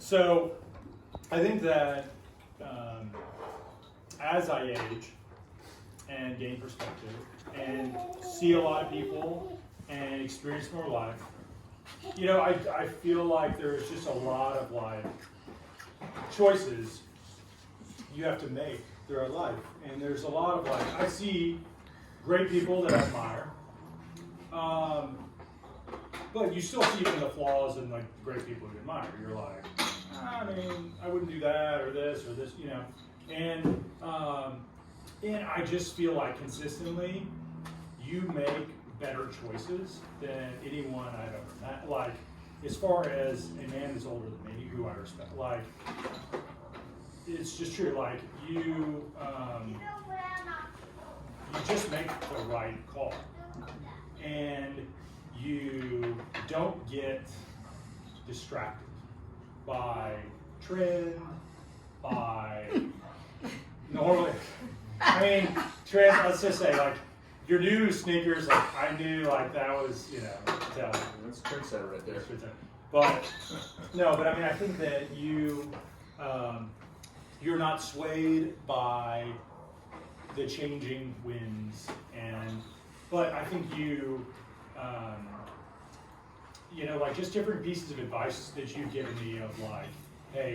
So I think that as I age and gain perspective and see a lot of people and experience more life, you know, I feel like there's just a lot of like choices you have to make throughout life. And there's a lot of like, I see great people that I admire, but you still see even the flaws in like great people you admire. You're like, I mean, I wouldn't do that or this, you know. And I just feel like consistently you make better choices than anyone I've ever met. Like, as far as a man that's older than me, who I respect, like, it's just true. Like, you just make the right call. And you don't get distracted by trend, by normally, I mean, trend, let's just say, like, your new sneakers, like, I knew, like, that was, you know, That's trendsetter right there. But, no, but I mean, I think that you, you're not swayed by the changing winds, but I think you, you know, like just different pieces of advice that you've given me of like, hey,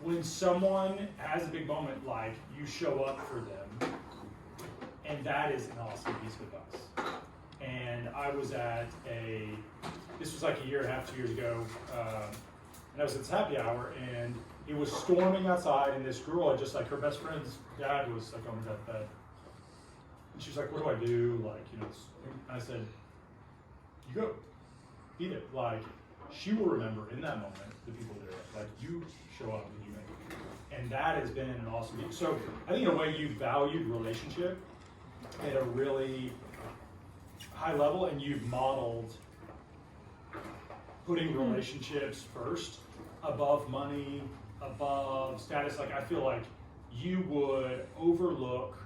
when someone has a big moment, like you show up for them, and that is an awesome piece of advice. And I was at this was like a year and a half, 2 years ago, and I was at this happy hour, and it was storming outside, and this girl had just like, her best friend's dad was like on her deathbed. And she was like, what do I do? Like, you know, and I said, you go, be there. Like, she will remember in that moment the people there. Like, you show up and you make it. And that has been an awesome thing. So I think in a way you valued relationship at a really high level, and you've modeled putting relationships first, above money, above status. Like, I feel like you would overlook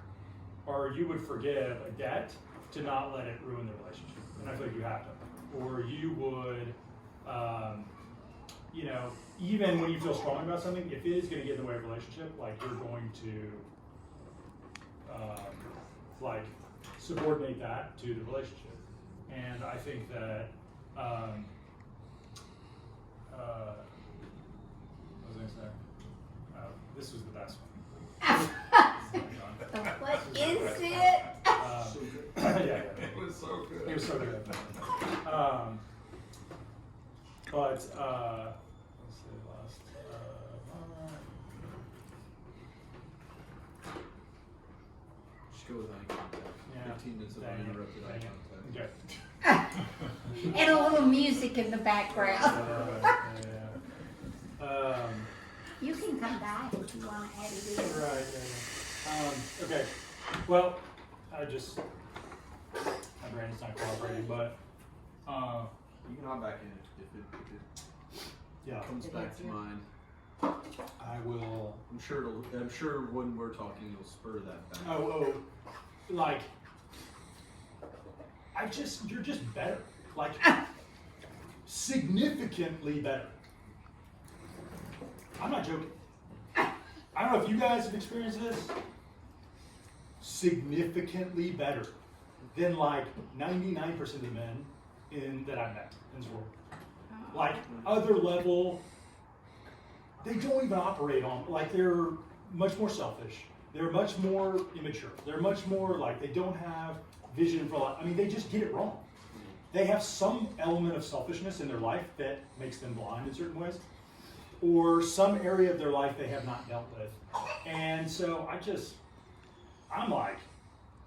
or you would forgive a debt to not let it ruin the relationship. And I feel like you have to. Or you would, you know, even when you feel strong about something, if it is going to get in the way of a relationship, like you're going to, like, subordinate that to the relationship. And I think that, what was I going to say? This was the best one. What is it? Yeah. It was so good. It was so good. But let's see, last. Just go with eye contact. Yeah. 15 minutes of Dang it. uninterrupted eye Dang contact. Okay. And a little music in the background. You can come back if you want to add it in. Right. Yeah. Okay. Well, my brain's not cooperating, but You can hop back in if it yeah, comes back to mind. I will. I'm sure when we're talking, you'll spur that back. Oh, like, you're just better. Like, significantly better. I'm not joking. I don't know if you guys have experienced this. Significantly better than like 99% of the men that I've met in this world. Like, other level, they don't even operate on, like, they're much more selfish. They're much more immature. They're much more like, they don't have vision for life. I mean, they just get it wrong. They have some element of selfishness in their life that makes them blind in certain ways, or some area of their life they have not dealt with. And so I'm like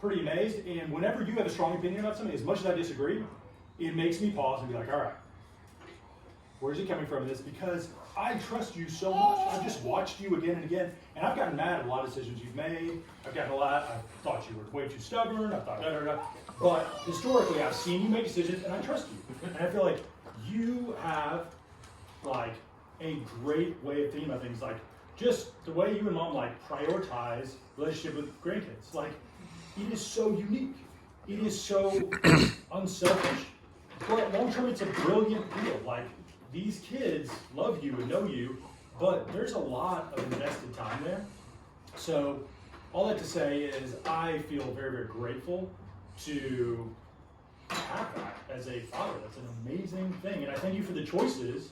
pretty amazed. And whenever you have a strong opinion about something, as much as I disagree, it makes me pause and be like, all right, where's he coming from in this? Because I trust you so much. I've just watched you again and again, and I've gotten mad at a lot of decisions you've made. I thought you were way too stubborn. I thought da. But historically, I've seen you make decisions, and I trust you. And I feel like you have like a great way of thinking about things, like just the way you and mom like prioritize relationship with grandkids. Like, it is so unique. It is so unselfish. But long term, it's a brilliant deal. Like, these kids love you would know you, but there's a lot of invested time there. So all that to say is I feel very, very grateful to have that as a father. That's an amazing thing. And I thank you for the choices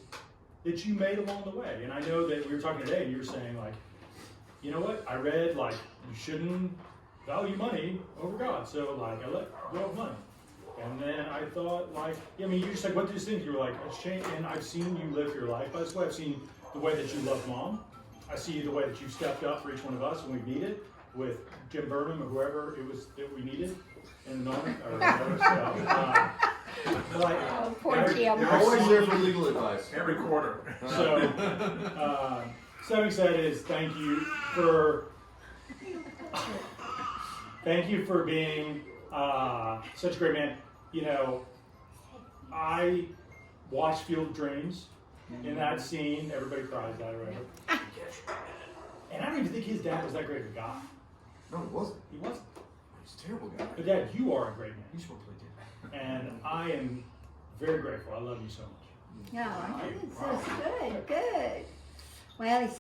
that you made along the way. And I know that we were talking today and you were saying like, you know what, I read like you shouldn't value money over God. So like I let go of money. And then I thought like, I mean, you just like, what do you think? You were like, it's changed. And I've seen you live your life by this way. I've seen the way that you love mom. I see the way that you've stepped up for each one of us when we needed with Jim Burnham or whoever it was that we needed in the moment. Or whatever. Oh, poor Jim. You're always there for legal advice. Every quarter. So, so having said is thank you for being such a great man. You know, I watched Field of Dreams. In that scene, everybody cries at it, right? And I don't even think his dad was that great of a guy. No, it wasn't. He wasn't. He's a terrible guy. But Dad, you are a great man. He's supposed to play good. And I am very grateful. I love you so much. No, this is good, good. Well,